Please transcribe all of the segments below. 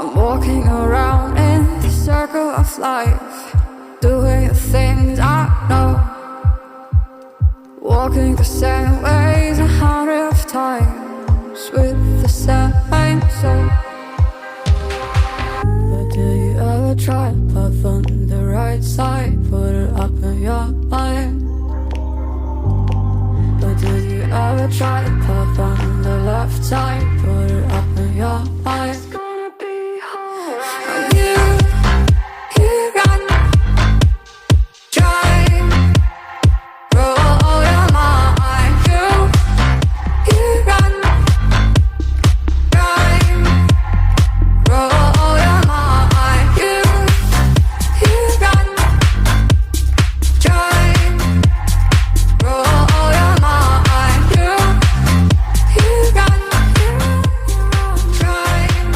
I'm walking around in the circle of life, doing the things I know, walking the same ways 100 times with the same soul. But do you ever try to path on the right side, put it up in your mind? But did you ever try to path on the left side, put it up in your mind? It's gonna be alright. You got drive, roll your mind. You got drive, roll your mind. You got drive, roll your mind. You got drive,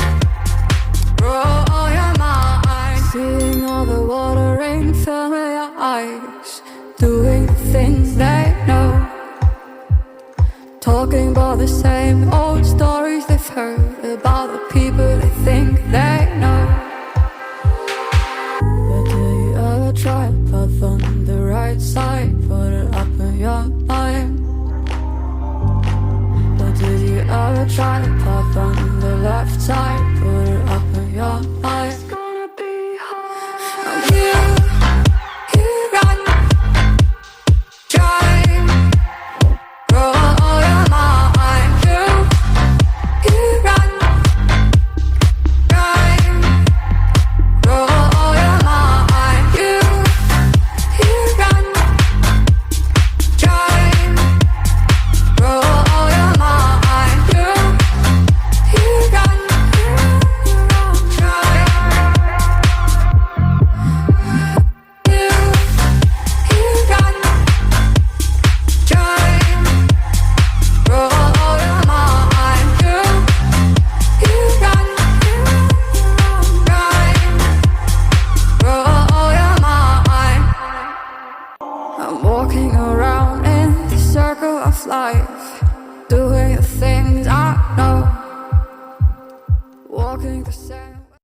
roll your mind. Seeing all the watering fill your eyes, doing the things they know, talking about the same old stories they've heard about the people they think they know. But do you ever try to path on the right side, put it up in your mind? But did you ever try to path on the left side, put it up in your mind? It's gonna be hard. You got drive, roll your mind. You got drive, roll your mind. You got drive, roll your mind. You got I'm walking around in the circle of life, doing the things I know, walking the same